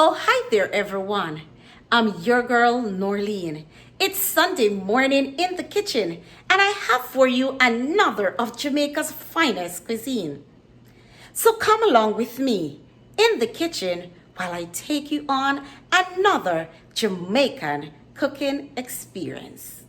Oh, hi there, everyone. I'm your girl, Norleen. It's Sunday morning in the kitchen, and I have for you another of Jamaica's finest cuisine. So come along with me in the kitchen while I take you on another Jamaican cooking experience.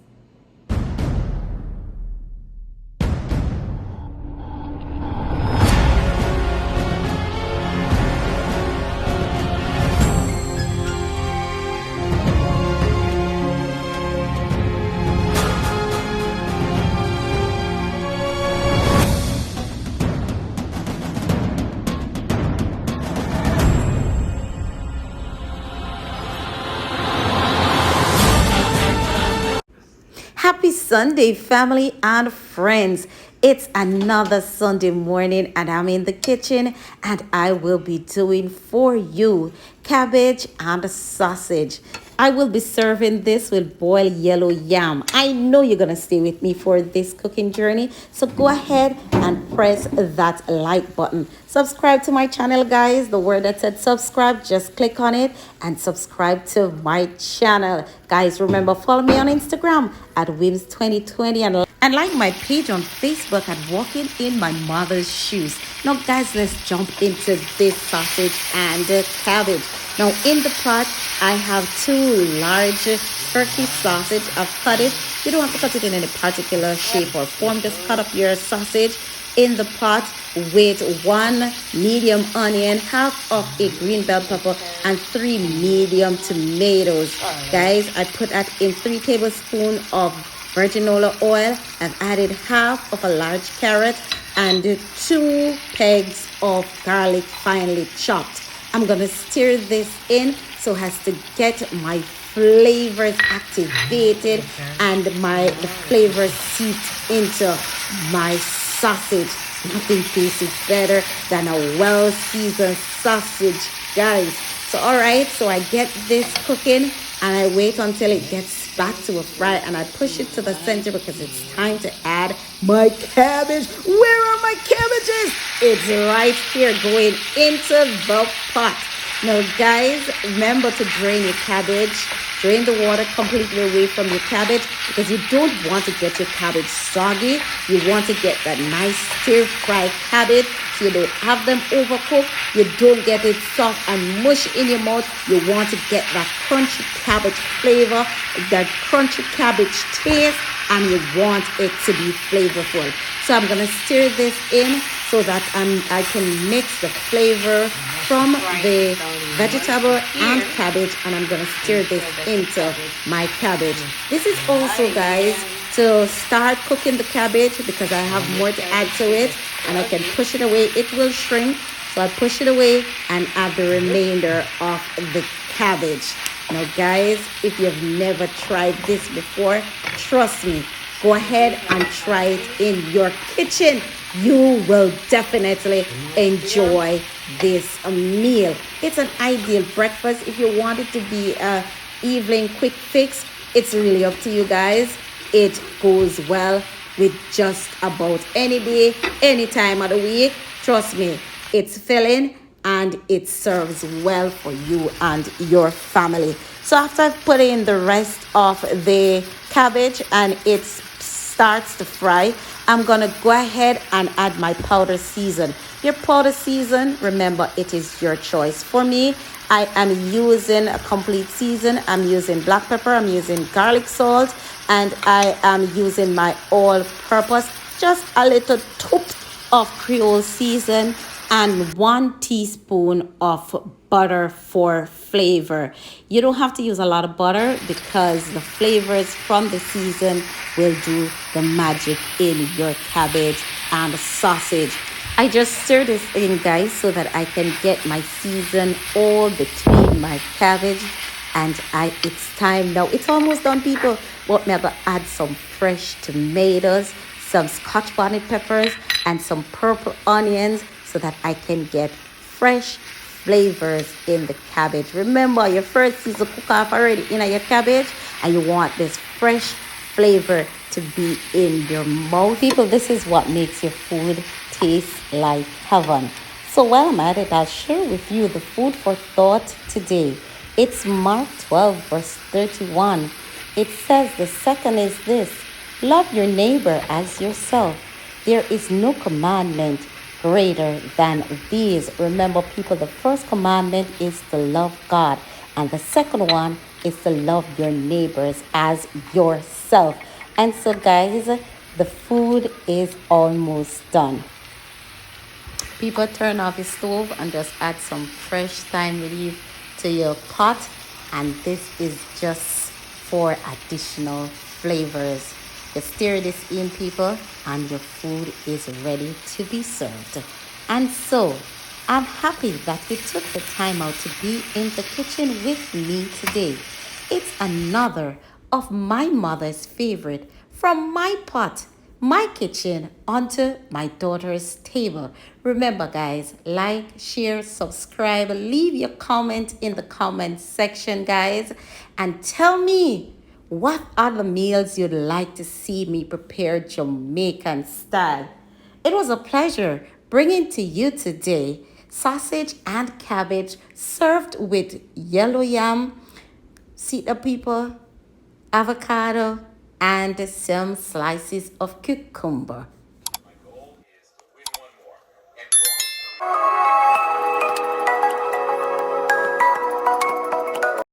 Happy Sunday, family and friends. It's another Sunday morning, and I'm in the kitchen, and I will be doing for you cabbage and sausage. I will be serving this with boiled yellow yam. I know you're going to stay with me for this cooking journey, so go ahead and press that like button. Subscribe to my channel, guys. The word that said subscribe, just click on it and subscribe to my channel. Guys, remember, follow me on Instagram at Wims2020 and like my page on Facebook at Walking in My Mother's Shoes. Now, guys, let's jump into this sausage and cabbage. Now, in the pot, I have two large turkey sausage. I've cut it. You don't have to cut it in any particular shape or form. Just cut up your sausage in the pot with one medium onion, half of a green bell pepper, and 3 medium tomatoes. Guys, I put that in 3 tablespoons of virgin olive oil. I've added half of a large carrot and 2 pegs of garlic finely chopped. I'm gonna stir this in so as to get my flavors activated and the flavors seep into my sausage. Nothing tastes better than a well-seasoned sausage, guys. So all right, so I get this cooking and I wait until it gets back to a fry, and I push it to the center because it's time to add my cabbage. Where are my cabbages? It's right here going into the pot. Now, guys, remember to drain your cabbage. Drain the water completely away from your cabbage because you don't want to get your cabbage soggy. You want to get that nice stir-fried cabbage so you don't have them overcooked. You don't get it soft and mush in your mouth. You want to get that crunchy cabbage flavor, that crunchy cabbage taste, and you want it to be flavorful. So I'm going to stir this in so that I can mix the flavor from the vegetable and cabbage, and I'm going to stir this into my cabbage. This is also, guys, to start cooking the cabbage because I have more to add to it, and I can push it away. It will shrink, so I push it away and add the remainder of the cabbage. Now, guys, if you've never tried this before, trust me, go ahead and try it in your kitchen. You will definitely enjoy this meal. It's an ideal breakfast. If you want it to be a evening quick fix, it's really up to you guys. It goes well with just about any day, any time of the week. Trust me, it's filling and it serves well for you and your family. So after I've put in the rest of the cabbage and it starts to fry, I'm gonna go ahead and add my powder season. Your powder season, remember, it is your choice. For me, I am using a complete season. I'm using black pepper, I'm using garlic salt, and I am using my all-purpose, just a little toop of Creole season and 1 teaspoon of butter for flavor. You don't have to use a lot of butter because the flavors from the season will do the magic in your cabbage and sausage. I just stir this in, guys, so that I can get my season all between my cabbage, and it's time now. It's almost done, people. But I'm gonna add some fresh tomatoes, some scotch bonnet peppers, and some purple onions so that I can get fresh flavors in the cabbage. Remember, your first season cook off already in your cabbage, and you want this fresh flavor to be in your mouth. People, this is what makes your food taste like heaven. So So while I'm at it, I'll share with you the food for thought today. It's Mark 12, verse 31. It says, the second is this: love your neighbor as yourself. There is no commandment greater than these. Remember, people, the first commandment is to love God, and the second one is to love your neighbors as yourself. And so, guys, the food is almost done. People, turn off your stove and just add some fresh thyme leaf to your pot, and this is just for additional flavors. Just stir this in, people, and your food is ready to be served. And so I'm happy that you took the time out to be in the kitchen with me today. It's another of my mother's favorite, from my pot, my kitchen, onto my daughter's table. Remember, guys, like, share, subscribe, leave your comment in the comment section, guys, and tell me what other meals you'd like to see me prepare Jamaican style. It was a pleasure bringing to you today sausage and cabbage served with yellow yam, see the people, avocado, and some slices of cucumber.